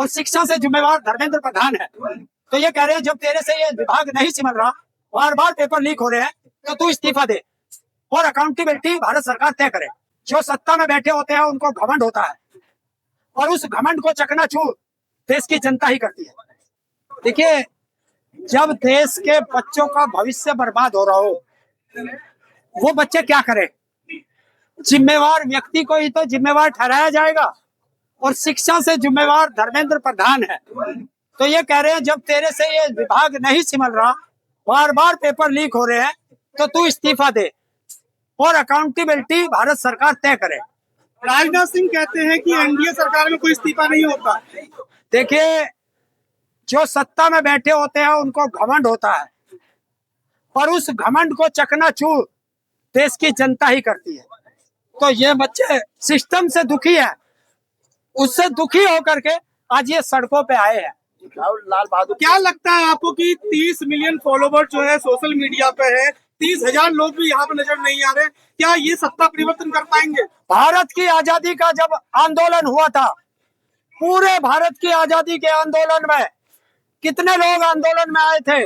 और शिक्षा से जिम्मेवार धर्मेंद्र प्रधान है। तो ये कह रहे हैं जब तेरे से ये विभाग नहीं सिमल रहा, बार बार पेपर लीक हो रहे हैं, तो तू इस्तीफा दे और अकाउंटेबिलिटी भारत सरकार तय करे। जो सत्ता में बैठे होते हैं उनको घमंड होता है और उस घमंड को चकनाचूर देश की जनता ही करती है। देखिए, जब देश के बच्चों का भविष्य बर्बाद हो रहा हो, वो बच्चे क्या करें? जिम्मेवार व्यक्ति को ही तो जिम्मेवार ठहराया जाएगा और शिक्षा से जिम्मेवार धर्मेंद्र प्रधान है। तो ये कह रहे हैं जब तेरे से ये विभाग नहीं सिमल रहा, बार बार पेपर लीक हो रहे हैं, तो तू इस्तीफा दे और अकाउंटेबिलिटी भारत सरकार तय करे। राजनाथ सिंह कहते हैं कि एनडीए सरकार में कोई इस्तीफा नहीं होता। देखिए, जो सत्ता में बैठे होते हैं उनको घमंड होता है और उस घमंड को चकनाचूर देश की जनता ही करती है। तो ये बच्चे सिस्टम से दुखी है, उससे दुखी होकर के आज ये सड़कों पे आए हैं। लाल बहादुर, क्या लगता है आपको कि 30 मिलियन फॉलोवर जो है सोशल मीडिया पे है, 30,000 लोग भी यहाँ पे नजर नहीं आ रहे, क्या ये सत्ता परिवर्तन कर पाएंगे? भारत की आजादी का जब आंदोलन हुआ था, पूरे भारत की आजादी के आंदोलन में कितने लोग आंदोलन में आए थे?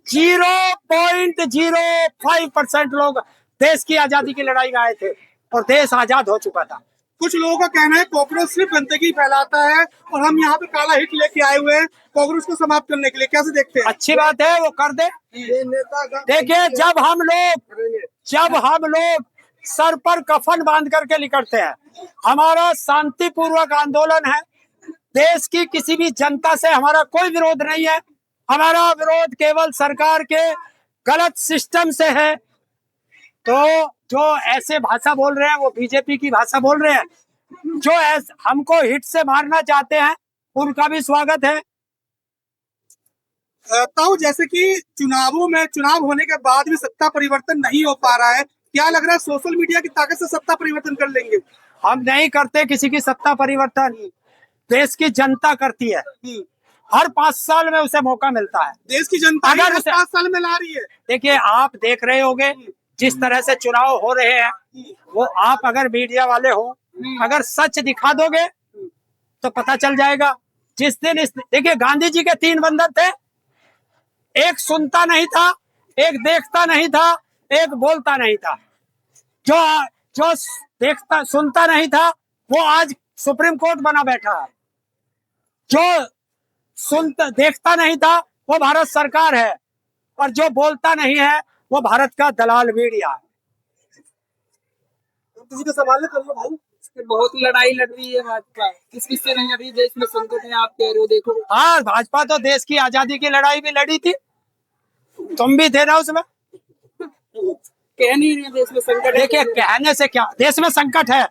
0.05% लोग देश की आजादी की लड़ाई में आए थे और देश आजाद हो चुका था। कुछ लोगों का कहना है कॉकरोच सिर्फ गंदगी फैलाता है और हम यहाँ पे काला हिट लेके आए हुए हैं कॉकरोच को समाप्त करने के लिए। कैसे देखते हैं? अच्छी बात है, वो कर दे। देखिए, जब हम लोग सर पर कफन बांध करके निकलते हैं, हमारा शांतिपूर्वक आंदोलन है, देश की किसी भी जनता से हमारा कोई विरोध नहीं है, हमारा विरोध केवल सरकार के गलत सिस्टम से है। तो जो ऐसे भाषा बोल रहे हैं वो बीजेपी की भाषा बोल रहे हैं, जो हमको हिट से मारना चाहते हैं उनका भी स्वागत है। ताऊ, जैसे कि चुनाव होने के बाद भी सत्ता परिवर्तन नहीं हो पा रहा है, क्या लग रहा है सोशल मीडिया की ताकत से सत्ता परिवर्तन कर लेंगे? हम नहीं करते किसी की सत्ता परिवर्तन, देश की जनता करती है। हर 5 साल में उसे मौका मिलता है। देश की जनता अगर उसे 5 साल में ला रही है। देखिए, आप देख रहे होंगे जिस तरह से चुनाव हो रहे हैं, वो आप अगर मीडिया वाले हो, अगर सच दिखा दोगे तो पता चल जाएगा। जिस दिन देखिए, गांधी जी के 3 बंधन थे, एक सुनता नहीं था, एक देखता नहीं था, एक बोलता नहीं था। जो सुनता नहीं था वो आज सुप्रीम कोर्ट बना बैठा है, जो देखता नहीं था वो भारत सरकार है और जो बोलता नहीं है वो भारत का दलाल मीडिया है। किसी को सवाल करिए भाई। बहुत लड़ाई लड़ रही है भाजपा, किस से नहीं अभी देश में संकट है, आप कह रहे हो। देखो, हाँ, भाजपा तो देश की आजादी की लड़ाई भी लड़ी थी, तुम भी थे ना उसमें। कह नहीं रहे देश में संकट है। देखिए, कहने से क्या, देश में संकट है,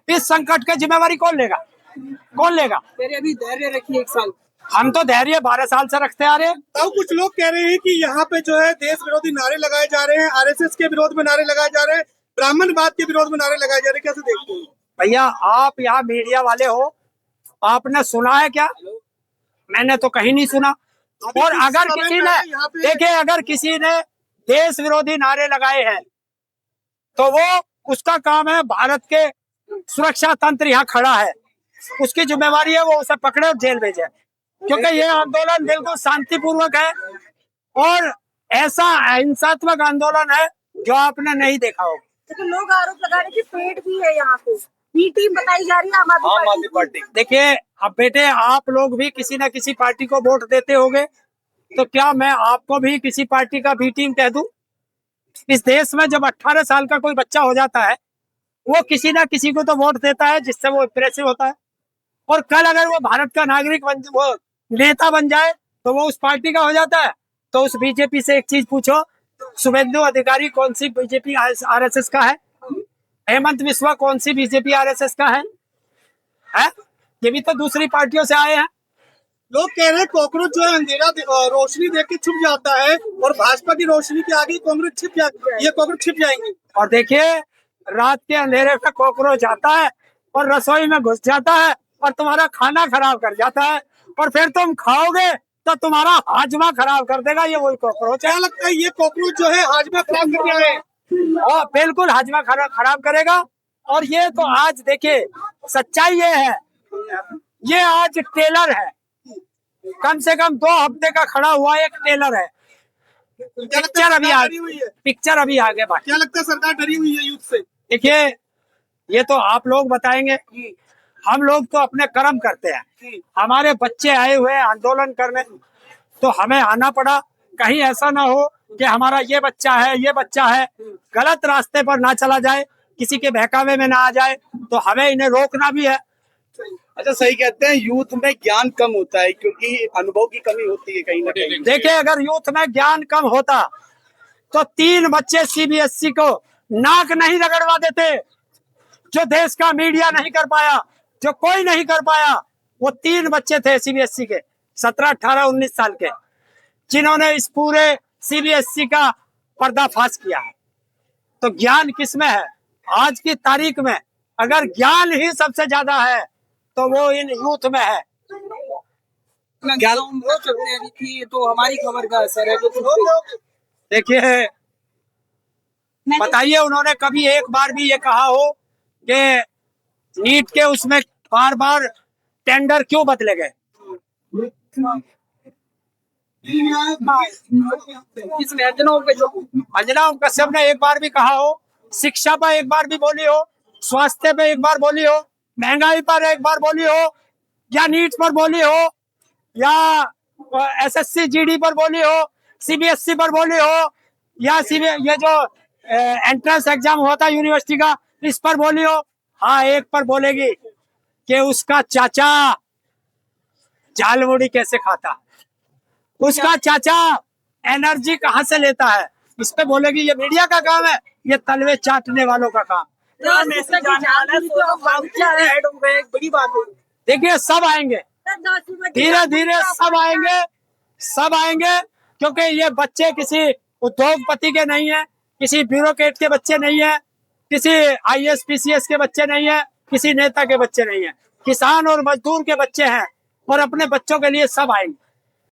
इस संकट की जिम्मेवारी कौन लेगा? अभी धैर्य रखिए 1 साल। हम तो धैर्य 12 साल से रखते आ रहे हैं। तो कुछ लोग कह रहे हैं कि यहाँ पे जो है देश विरोधी नारे लगाए जा रहे हैं, आरएसएस के विरोध में नारे लगाए जा रहे हैं, ब्राह्मणवाद के विरोध में नारे लगाए जा रहे हैं, कैसे देखते हैं? भैया, आप यहाँ मीडिया वाले हो, आपने सुना है क्या? मैंने तो कहीं नहीं सुना। और अगर किसी ने, देखिए, अगर किसी ने देश विरोधी नारे लगाए हैं तो वो उसका काम है, भारत के सुरक्षा तंत्र यहाँ खड़ा है, उसकी जिम्मेवारी है वो उसे पकड़े और जेल भेजे, क्योंकि ये आंदोलन बिल्कुल शांतिपूर्वक है और ऐसा हिंसात्मक आंदोलन है जो आपने नहीं देखा होगा। तो लोग आरोप लगा रहे हैं कि पेट भी है यहाँ पे, बी टीम बताई जा रही है आम आदमी पार्टी। देखिए, अब बेटे, आप लोग भी किसी न किसी पार्टी को वोट देते होंगे, तो क्या मैं आपको भी किसी पार्टी का बी टीम कह दूं? इस देश में जब 18 साल का कोई बच्चा हो जाता है, वो किसी ना किसी को तो वोट देता है जिससे वो इंप्रेसिव होता है, और कल अगर वो भारत का नागरिक वो नेता बन जाए तो वो उस पार्टी का हो जाता है। तो उस बीजेपी से एक चीज पूछो, शुभेंदु अधिकारी कौन सी बीजेपी आरएसएस का है? हेमंत बिस्वा कौन सी बीजेपी आरएसएस का है? ये भी तो दूसरी पार्टियों से आए हैं। लोग कह रहे हैं कॉकरोच जो है अंधेरा रोशनी देख के छुप जाता है और भाजपा की रोशनी के आगे कॉकरोच छिप जाएंगे। और देखिए, रात के अंधेरे में कॉकरोच आता है और रसोई में घुस जाता है और तुम्हारा खाना खराब कर जाता है, और फिर तुम खाओगे तो तुम्हारा हाजमा खराब कर देगा। ये वही कॉकरोच है। क्या लगता है ये कॉकरोच जो है हाजमा खराब करके आए? और बिल्कुल हाजमा खराब करेगा। और ये तो आज देखिए, सच्चाई ये है ये आज टेलर है, कम से कम 2 हफ्ते का खड़ा हुआ एक टेलर है। क्या लगता पिक्चर है अभी सरकार आ डरी हुई है? पिक्चर अभी आगे बढ़। क्या लगता है सरकार डरी हुई है यूथ से? देखिए, ये तो आप लोग बताएंगे, हम लोग तो अपने कर्म करते हैं। हमारे बच्चे आए हुए हैं आंदोलन करने, तो हमें आना पड़ा। कहीं ऐसा ना हो कि हमारा ये बच्चा है गलत रास्ते पर ना चला जाए, किसी के बहकावे में ना आ जाए, तो हमें इन्हें रोकना भी है। अच्छा, सही कहते हैं यूथ में ज्ञान कम होता है क्योंकि अनुभव की कमी होती है कहीं ना कहीं। देखिए, अगर यूथ में ज्ञान कम होता तो 3 बच्चे सीबीएसई को नाक नहीं रगड़वा देते। जो देश का मीडिया नहीं कर पाया, जो कोई नहीं कर पाया, वो 3 बच्चे थे सीबीएसई के, 17, 18, 19 साल के, जिन्होंने इस पूरे सीबीएसई का पर्दाफाश किया है। तो ज्ञान किसमें है? आज की तारीख में अगर ज्ञान ही सबसे ज्यादा है तो वो इन यूथ में है। वो चलते हैं कि तो हमारी खबर का असर है तो देखिए, बताइए, उन्होंने कभी एक बार भी ये कहा हो कि नीट के उसमें बार बार टेंडर क्यों बदले गए? इसमें अंजना ओम कश्यप ने एक बार भी कहा हो? शिक्षा पर एक बार भी बोली हो? स्वास्थ्य पे एक बार बोली हो? महंगाई पर एक बार बोली हो? या नीट पर बोली हो? या एसएससी जीडी पर बोली हो? सीबीएसई पर बोली हो? या ये जो एंट्रेंस एग्जाम होता है यूनिवर्सिटी का, इस पर बोली हो? हाँ, एक पर बोलेगी कि उसका चाचा झालमुड़ी कैसे खाता, उसका चाचा एनर्जी कहाँ से लेता है, इस पे बोलेगी। ये मीडिया का काम है, ये तलवे चाटने वालों का काम। बड़ी बात हो। देखिए, सब आएंगे, धीरे धीरे सब आएंगे, क्योंकि ये बच्चे किसी उद्योगपति के नहीं है, किसी ब्यूरोक्रेट के बच्चे नहीं है, किसी आईएएस पीसीएस के बच्चे नहीं है, किसी नेता के बच्चे नहीं है, किसान और मजदूर के बच्चे हैं, और अपने बच्चों के लिए सब आएंगे।